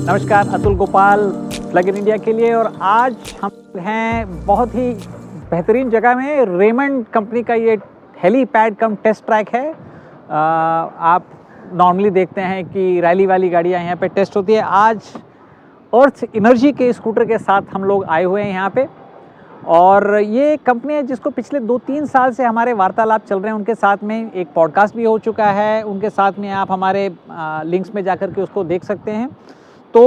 नमस्कार, Atul Gopal plug in India के लिए। और आज हम हैं बहुत ही बेहतरीन जगह में। रेमंड कंपनी का ये हेलीपैड कम टेस्ट ट्रैक है। आप नॉर्मली देखते हैं कि रैली वाली गाड़ियाँ यहाँ पे टेस्ट होती है। आज अर्थ एनर्जी के स्कूटर के साथ हम लोग आए हुए हैं यहाँ पे। और ये कंपनी है जिसको पिछले 2-3 साल से हमारे वार्तालाप चल रहे हैं। उनके साथ में एक पॉडकास्ट भी हो चुका है, उनके साथ में आप हमारे लिंक्स में जाकर के उसको देख सकते हैं। तो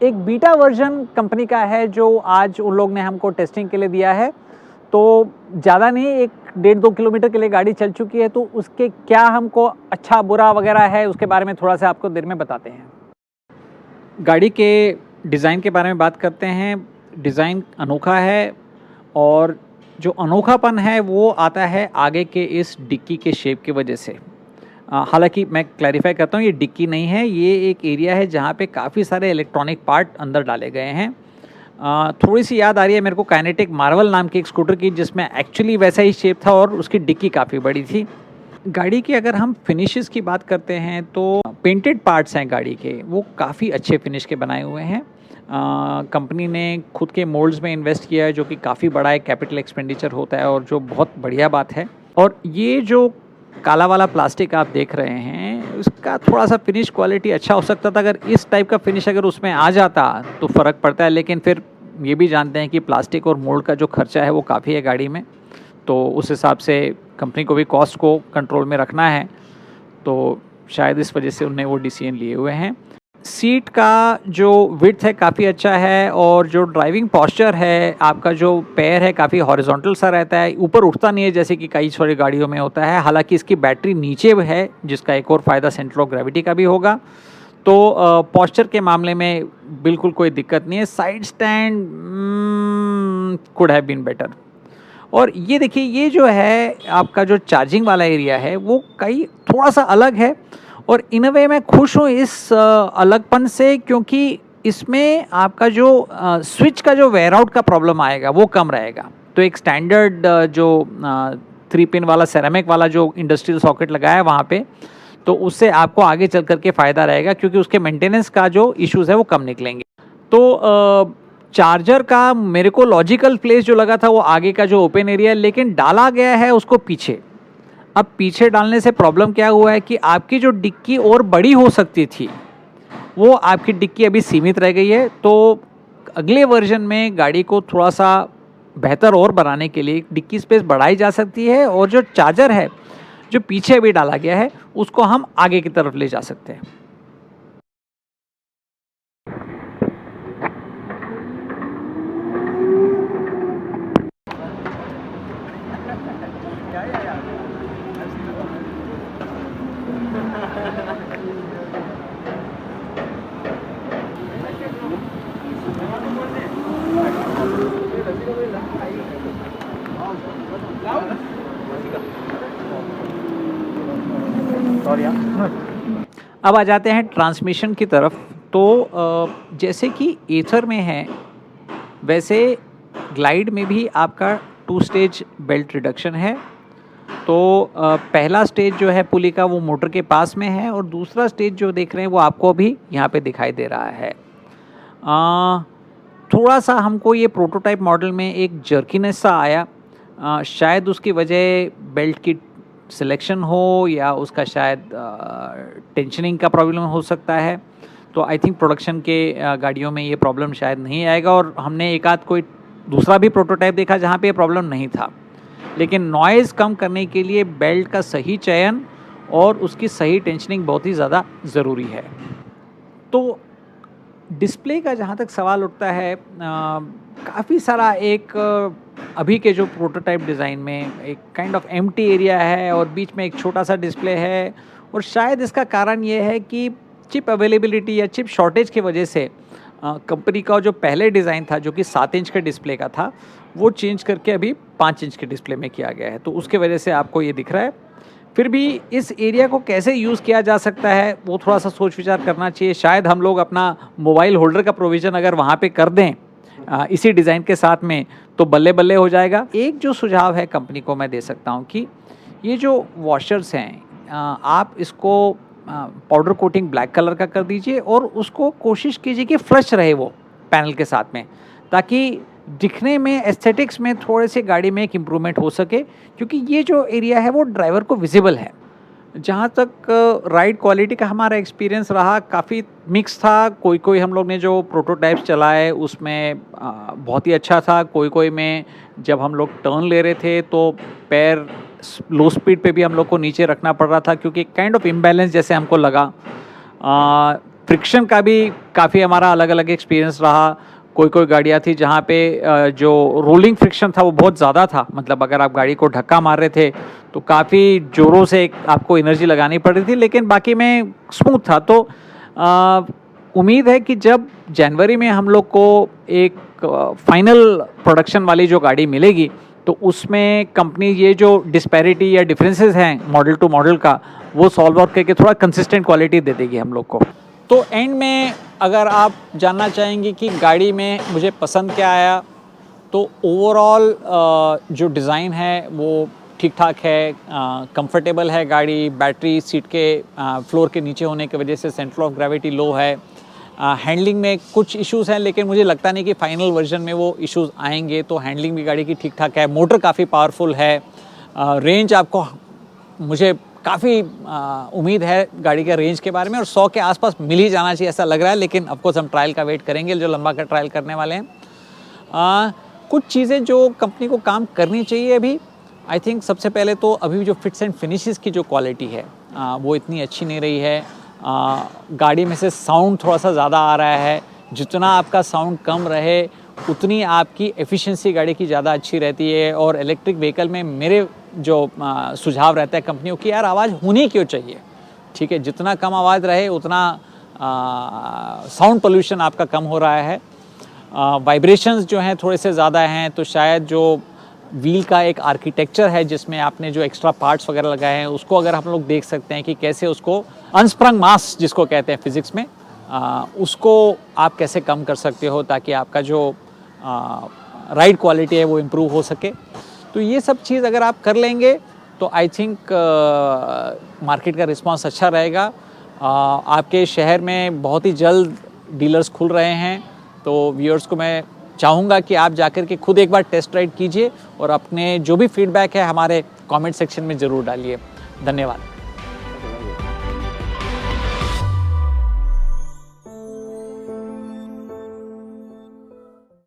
एक बीटा वर्जन कंपनी का है जो आज उन लोग ने हमको टेस्टिंग के लिए दिया है। तो ज़्यादा नहीं, 1-1.5-2 किलोमीटर के लिए गाड़ी चल चुकी है। तो उसके क्या हमको अच्छा बुरा वगैरह है, उसके बारे में थोड़ा सा आपको देर में बताते हैं। गाड़ी के डिज़ाइन के बारे में बात करते हैं। डिज़ाइन अनोखा है और जो अनोखापन है वो आता है आगे के इस डिक्की के शेप की वजह से। हालांकि मैं क्लैरिफाई करता हूँ, ये डिक्की नहीं है, ये एक एरिया है जहाँ पे काफ़ी सारे इलेक्ट्रॉनिक पार्ट अंदर डाले गए हैं। थोड़ी सी याद आ रही है मेरे को काइनेटिक मार्वल नाम की एक स्कूटर की, जिसमें एक्चुअली वैसा ही शेप था और उसकी डिक्की काफ़ी बड़ी थी। गाड़ी की अगर हम फिनिशेस की बात करते हैं तो पेंटेड पार्ट्स हैं गाड़ी के, वो काफ़ी अच्छे फिनिश के बनाए हुए हैं। कंपनी ने खुद के मोल्ड्स में इन्वेस्ट किया है, जो कि काफ़ी बड़ा एक कैपिटल एक्सपेंडिचर होता है और जो बहुत बढ़िया बात है। और ये जो काला वाला प्लास्टिक आप देख रहे हैं, उसका थोड़ा सा फिनिश क्वालिटी अच्छा हो सकता था। अगर इस टाइप का फिनिश अगर उसमें आ जाता तो फ़र्क पड़ता है, लेकिन फिर ये भी जानते हैं कि प्लास्टिक और मोल्ड का जो खर्चा है वो काफ़ी है गाड़ी में। तो उस हिसाब से कंपनी को भी कॉस्ट को कंट्रोल में रखना है, तो शायद इस वजह से उन्होंने वो डिसीजन लिए हुए हैं। सीट का जो विड्थ है काफ़ी अच्छा है और जो ड्राइविंग पोस्चर है, आपका जो पैर है काफ़ी हॉरिजॉन्टल सा रहता है, ऊपर उठता नहीं है जैसे कि कई सारी गाड़ियों में होता है। हालांकि इसकी बैटरी नीचे है, जिसका एक और फ़ायदा सेंटर ऑफ ग्रेविटी का भी होगा। तो पोस्चर के मामले में बिल्कुल कोई दिक्कत नहीं है। Side stand could have been better. और ये देखिए, ये जो है आपका जो चार्जिंग वाला एरिया है वो कई थोड़ा सा अलग है। और इन अ वे मैं खुश हूँ इस अलगपन से, क्योंकि इसमें आपका जो स्विच का जो वेयर आउट का प्रॉब्लम आएगा वो कम रहेगा। तो एक स्टैंडर्ड जो 3 पिन वाला सेरेमिक वाला जो इंडस्ट्रियल सॉकेट लगाया है वहाँ पे, तो उससे आपको आगे चल करके फ़ायदा रहेगा, क्योंकि उसके मेंटेनेंस का जो इश्यूज़ है वो कम निकलेंगे। तो चार्जर का मेरे को लॉजिकल प्लेस जो लगा था वो आगे का जो ओपन एरिया है, लेकिन डाला गया है उसको पीछे। अब पीछे डालने से प्रॉब्लम क्या हुआ है कि आपकी जो डिक्की और बड़ी हो सकती थी, वो आपकी डिक्की अभी सीमित रह गई है। तो अगले वर्जन में गाड़ी को थोड़ा सा बेहतर और बनाने के लिए डिक्की स्पेस बढ़ाई जा सकती है, और जो चार्जर है जो पीछे अभी डाला गया है उसको हम आगे की तरफ ले जा सकते हैं। अब आ जाते हैं ट्रांसमिशन की तरफ। तो जैसे कि एथर में है, वैसे ग्लाइड में भी आपका 2 स्टेज बेल्ट रिडक्शन है। तो पहला स्टेज जो है पुली का वो मोटर के पास में है, और दूसरा स्टेज जो देख रहे हैं वो आपको अभी यहाँ पे दिखाई दे रहा है। थोड़ा सा हमको ये प्रोटोटाइप मॉडल में एक जर्कीनेस सा आया। शायद उसकी वजह बेल्ट की सिलेक्शन हो, या उसका शायद टेंशनिंग का प्रॉब्लम हो सकता है। तो आई थिंक प्रोडक्शन के गाड़ियों में ये प्रॉब्लम शायद नहीं आएगा। और हमने एक आध कोई दूसरा भी प्रोटोटाइप देखा जहाँ पे ये प्रॉब्लम नहीं था। लेकिन नॉइज़ कम करने के लिए बेल्ट का सही चयन और उसकी सही टेंशनिंग बहुत ही ज़्यादा ज़रूरी है। तो डिस्प्ले का जहाँ तक सवाल उठता है, काफ़ी सारा एक अभी के जो प्रोटोटाइप डिज़ाइन में एक काइंड ऑफ एम्प्टी एरिया है और बीच में एक छोटा सा डिस्प्ले है। और शायद इसका कारण ये है कि चिप अवेलेबिलिटी या चिप शॉर्टेज की वजह से कंपनी का जो पहले डिज़ाइन था, जो कि 7 इंच के डिस्प्ले का था, वो चेंज करके अभी 5 इंच के डिस्प्ले में किया गया है। तो उसके वजह से आपको ये दिख रहा है। फिर भी इस एरिया को कैसे यूज़ किया जा सकता है वो थोड़ा सा सोच विचार करना चाहिए। शायद हम लोग अपना मोबाइल होल्डर का प्रोविज़न अगर वहाँ पे कर दें इसी डिज़ाइन के साथ में, तो बल्ले बल्ले हो जाएगा। एक जो सुझाव है कंपनी को मैं दे सकता हूँ कि ये जो वॉशर्स हैं, आप इसको पाउडर कोटिंग ब्लैक कलर का कर दीजिए और उसको कोशिश कीजिए कि फ्लश रहे वो पैनल के साथ में, ताकि दिखने में एस्थेटिक्स में थोड़े से गाड़ी में एक इम्प्रूवमेंट हो सके, क्योंकि ये जो एरिया है वो ड्राइवर को विजिबल है। जहाँ तक राइड क्वालिटी का हमारा एक्सपीरियंस रहा, काफ़ी मिक्स था। कोई कोई हम लोग ने जो प्रोटोटाइप्स चलाए उसमें बहुत ही अच्छा था, कोई कोई में जब हम लोग टर्न ले रहे थे तो पैर लो स्पीड पे भी हम लोग को नीचे रखना पड़ रहा था, क्योंकि काइंड ऑफ इम्बैलेंस जैसे हमको लगा। फ्रिक्शन का भी काफ़ी हमारा अलग अलग एक्सपीरियंस रहा। कोई कोई गाड़ियाँ थी जहाँ पे जो रोलिंग फ्रिक्शन था वो बहुत ज़्यादा था, मतलब अगर आप गाड़ी को धक्का मार रहे थे तो काफ़ी ज़ोरों से आपको एनर्जी लगानी पड़ रही थी, लेकिन बाकी में स्मूथ था। तो उम्मीद है कि जब जनवरी में हम लोग को एक फाइनल प्रोडक्शन वाली जो गाड़ी मिलेगी तो उसमें कंपनी ये जो डिस्पैरिटी या डिफरेंसेस हैं मॉडल टू मॉडल का, वो सॉल्व आउट करके थोड़ा कंसिस्टेंट क्वालिटी दे देगी हम लोग को। तो एंड में अगर आप जानना चाहेंगे कि गाड़ी में मुझे पसंद क्या आया, तो ओवरऑल जो डिज़ाइन है वो ठीक ठाक है, कंफर्टेबल है गाड़ी। बैटरी सीट के फ्लोर के नीचे होने की वजह से सेंटर ऑफ ग्रेविटी लो है। हैंडलिंग में कुछ इश्यूज़ हैं, लेकिन मुझे लगता नहीं कि फाइनल वर्जन में वो इश्यूज़ आएंगे। तो हैंडलिंग भी गाड़ी की ठीक ठाक है। मोटर काफ़ी पावरफुल है। रेंज आपको, मुझे काफ़ी उम्मीद है गाड़ी के रेंज के बारे में, और 100 के आसपास मिल ही जाना चाहिए ऐसा लग रहा है। लेकिन ऑफकोर्स हम ट्रायल का वेट करेंगे, जो लंबा का ट्रायल करने वाले हैं। कुछ चीज़ें जो कंपनी को काम करनी चाहिए अभी, आई थिंक सबसे पहले तो अभी जो फिट्स एंड फिनिशेस की जो क्वालिटी है वो इतनी अच्छी नहीं रही है। गाड़ी में से साउंड थोड़ा सा ज़्यादा आ रहा है। जितना आपका साउंड कम रहे उतनी आपकी एफिशिएंसी गाड़ी की ज़्यादा अच्छी रहती है। और इलेक्ट्रिक व्हीकल में मेरे जो सुझाव रहता है कंपनियों की, यार आवाज़ होनी क्यों चाहिए, ठीक है, जितना कम आवाज़ रहे उतना साउंड पोल्यूशन आपका कम हो रहा है। वाइब्रेशंस जो हैं थोड़े से ज़्यादा हैं, तो शायद जो व्हील का एक आर्किटेक्चर है जिसमें आपने जो एक्स्ट्रा पार्ट्स वगैरह लगाए हैं उसको अगर हम लोग देख सकते हैं कि कैसे उसको अनस्प्रंग मास जिसको कहते हैं फिज़िक्स में, उसको आप कैसे कम कर सकते हो ताकि आपका जो राइड क्वालिटी है वो इम्प्रूव हो सके। तो ये सब चीज़ अगर आप कर लेंगे तो आई थिंक मार्केट का रिस्पांस अच्छा रहेगा। आपके शहर में बहुत ही जल्द डीलर्स खुल रहे हैं, तो व्यूअर्स को मैं चाहूँगा कि आप जाकर के खुद एक बार टेस्ट राइड कीजिए और अपने जो भी फीडबैक है हमारे कमेंट सेक्शन में ज़रूर डालिए। धन्यवाद।